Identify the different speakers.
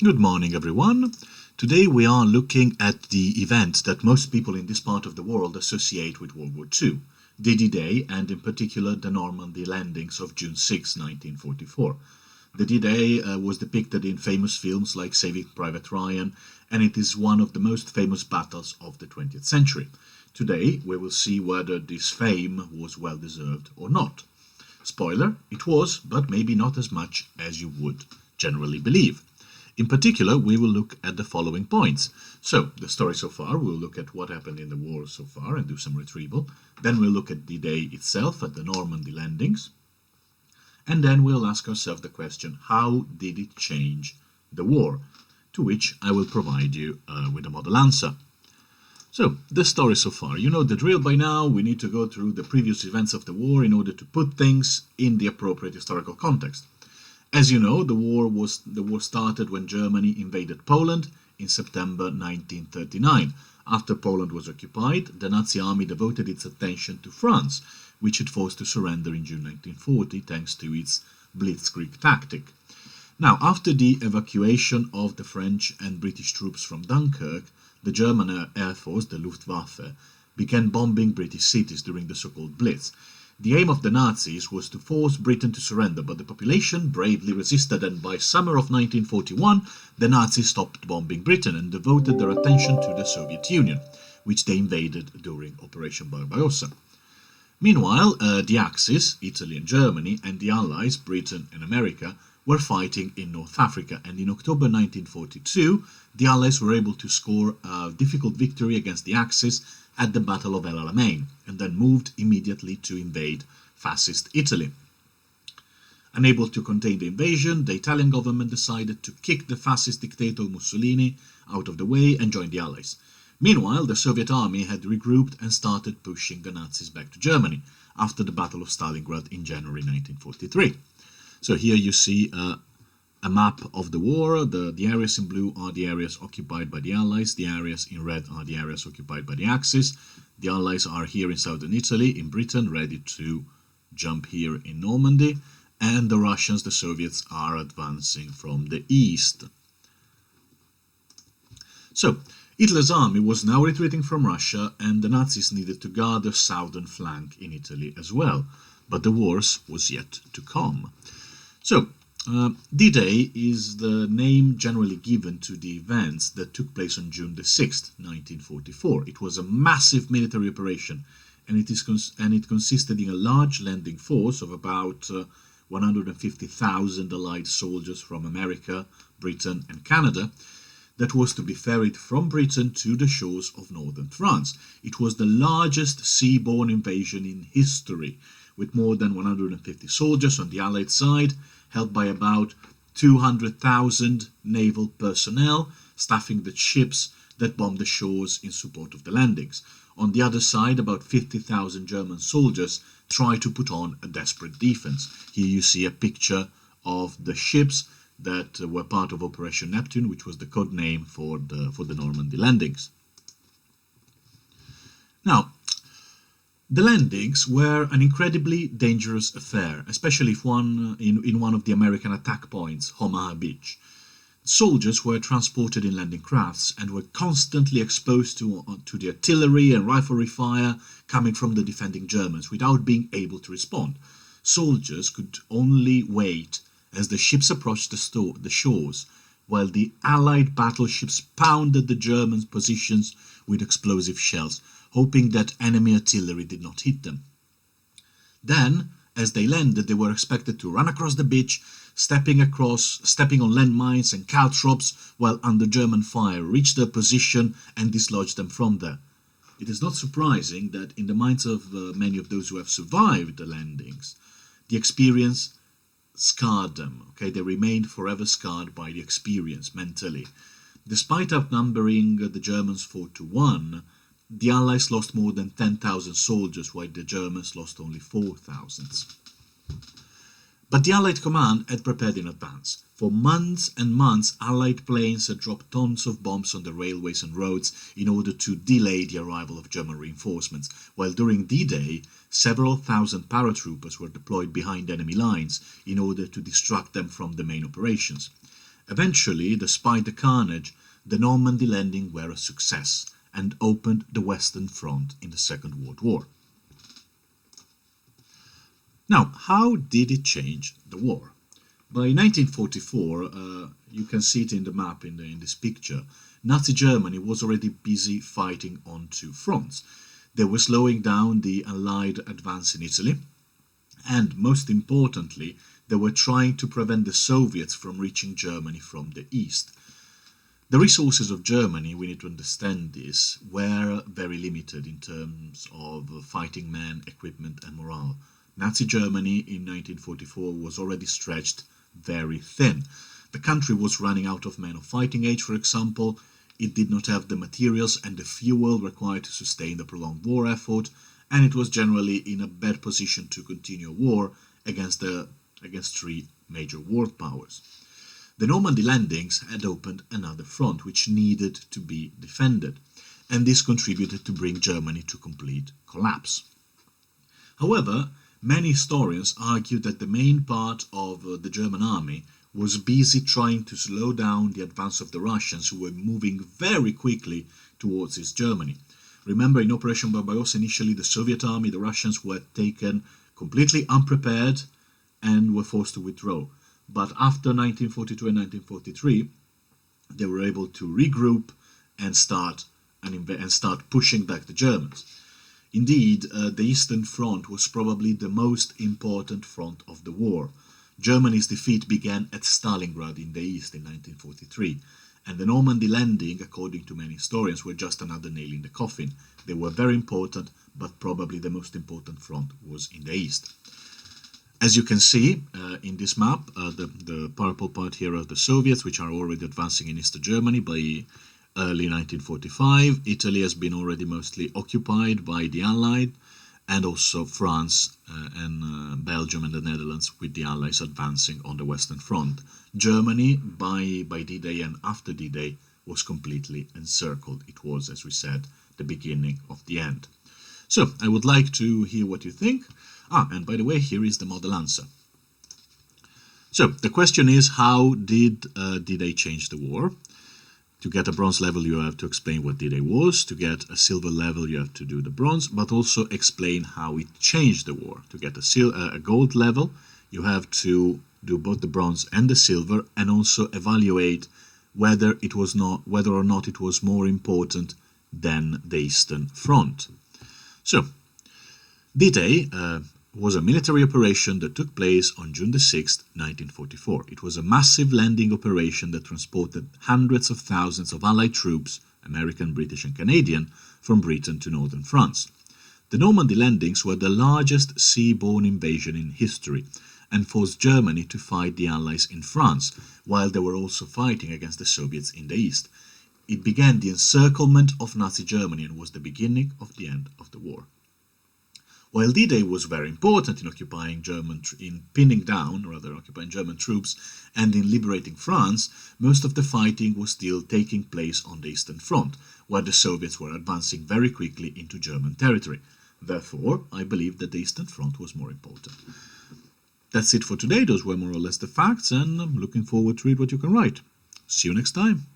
Speaker 1: Good morning, everyone. Today we are looking at the event that most people in this part of the world associate with World War II, the D-Day, and in particular the Normandy Landings of June 6, 1944. The D-Day was depicted in famous films like Saving Private Ryan, and it is one of the most famous battles of the 20th century. Today we will see whether this fame was well deserved or not. Spoiler, it was, but maybe not as much as you would generally believe. In particular, we will look at the following points. So, the story so far, we'll look at what happened in the war so far and do some retrieval. Then we'll look at the day itself, at the Normandy Landings. And then we'll ask ourselves the question, how did it change the war? To which I will provide you with a model answer. So, the story so far. You know the drill by now. We need to go through the previous events of the war in order to put things in the appropriate historical context. As you know, the war started when Germany invaded Poland in September 1939. After Poland was occupied, the Nazi army devoted its attention to France, which it forced to surrender in June 1940 thanks to its blitzkrieg tactic. Now, after the evacuation of the French and British troops from Dunkirk, the German Air Force, the Luftwaffe, began bombing British cities during the so-called Blitz. The aim of the Nazis was to force Britain to surrender, but the population bravely resisted, and by summer of 1941, the Nazis stopped bombing Britain and devoted their attention to the Soviet Union, which they invaded during Operation Barbarossa. Meanwhile, the Axis, Italy and Germany, and the Allies, Britain and America, were fighting in North Africa, and in October 1942, the Allies were able to score a difficult victory against the Axis at the Battle of El Alamein, and then moved immediately to invade fascist Italy. Unable to contain the invasion, the Italian government decided to kick the fascist dictator Mussolini out of the way and join the Allies. Meanwhile, the Soviet army had regrouped and started pushing the Nazis back to Germany after the Battle of Stalingrad in January 1943. So here you see a map of the war. The areas in blue are the areas occupied by the Allies. The areas in red are the areas occupied by the Axis. The Allies are here in southern Italy, in Britain, ready to jump here in Normandy. And the Russians, the Soviets, are advancing from the east. So, Hitler's army was now retreating from Russia, and the Nazis needed to guard their southern flank in Italy as well. But the worst was yet to come. So, D-Day is the name generally given to the events that took place on June the 6th, 1944. It was a massive military operation, and it consisted in a large landing force of about 150,000 Allied soldiers from America, Britain and Canada that was to be ferried from Britain to the shores of northern France. It was the largest seaborne invasion in history, with more than 150 soldiers on the Allied side, held by about 200,000 naval personnel, staffing the ships that bombed the shores in support of the landings. On the other side, about 50,000 German soldiers tried to put on a desperate defense. Here you see a picture of the ships that were part of Operation Neptune, which was the code name for the Normandy landings. Now, the landings were an incredibly dangerous affair, especially if in one of the American attack points, Omaha Beach. Soldiers were transported in landing crafts and were constantly exposed to the artillery and riflery fire coming from the defending Germans without being able to respond. Soldiers could only wait as the ships approached the shores, while the Allied battleships pounded the German positions with explosive shells, hoping that enemy artillery did not hit them. Then, as they landed, they were expected to run across the beach, stepping on landmines and caltrops while under German fire, reach their position and dislodge them from there. It is not surprising that in the minds of many of those who have survived the landings, the experience scarred them. They remained forever scarred by the experience mentally. Despite outnumbering the Germans 4-1, the Allies lost more than 10,000 soldiers, while the Germans lost only 4,000. But the Allied command had prepared in advance. For months and months, Allied planes had dropped tons of bombs on the railways and roads in order to delay the arrival of German reinforcements, while during D-Day, several thousand paratroopers were deployed behind enemy lines in order to distract them from the main operations. Eventually, despite the carnage, the Normandy Landings were a success and opened the Western Front in the Second World War. Now, how did it change the war? By 1944, you can see it in the map in this picture, Nazi Germany was already busy fighting on two fronts. They were slowing down the Allied advance in Italy, and most importantly, they were trying to prevent the Soviets from reaching Germany from the east. The resources of Germany, we need to understand this, were very limited in terms of fighting men, equipment and morale. Nazi Germany in 1944 was already stretched very thin. The country was running out of men of fighting age, for example. It did not have the materials and the fuel required to sustain the prolonged war effort, and it was generally in a bad position to continue a war against three major world powers. The Normandy Landings had opened another front which needed to be defended, and this contributed to bring Germany to complete collapse. However, many historians argue that the main part of the German army was busy trying to slow down the advance of the Russians, who were moving very quickly towards East Germany. Remember, in Operation Barbarossa, initially the Soviet army, the Russians, were taken completely unprepared and were forced to withdraw. But after 1942 and 1943, they were able to regroup and start pushing back the Germans. Indeed, the Eastern Front was probably the most important front of the war. Germany's defeat began at Stalingrad in the east in 1943, and the Normandy Landing, according to many historians, were just another nail in the coffin. They were very important, but probably the most important front was in the east. As you can see in this map, the purple part here are the Soviets, which are already advancing in East Germany by early 1945. Italy has been already mostly occupied by the Allied, and also France and Belgium and the Netherlands, with the Allies advancing on the Western Front. Germany, by D-Day and after D-Day, was completely encircled. It was, as we said, the beginning of the end. So, I would like to hear what you think. And by the way, here is the model answer. So, the question is, how did D-Day change the war? To get a bronze level, you have to explain what D-Day was. To get a silver level, you have to do the bronze, but also explain how it changed the war. To get a gold level, you have to do both the bronze and the silver, and also evaluate whether or not it was more important than the Eastern Front. So, D-Day was a military operation that took place on June the 6th, 1944. It was a massive landing operation that transported hundreds of thousands of Allied troops, American, British and Canadian, from Britain to northern France. The Normandy Landings were the largest sea-borne invasion in history and forced Germany to fight the Allies in France, while they were also fighting against the Soviets in the east. It began the encirclement of Nazi Germany and was the beginning of the end of the war. While D-Day was very important in occupying German troops and in liberating France, most of the fighting was still taking place on the Eastern Front, where the Soviets were advancing very quickly into German territory. Therefore, I believe that the Eastern Front was more important. That's it for today. Those were more or less the facts, and I'm looking forward to read what you can write. See you next time.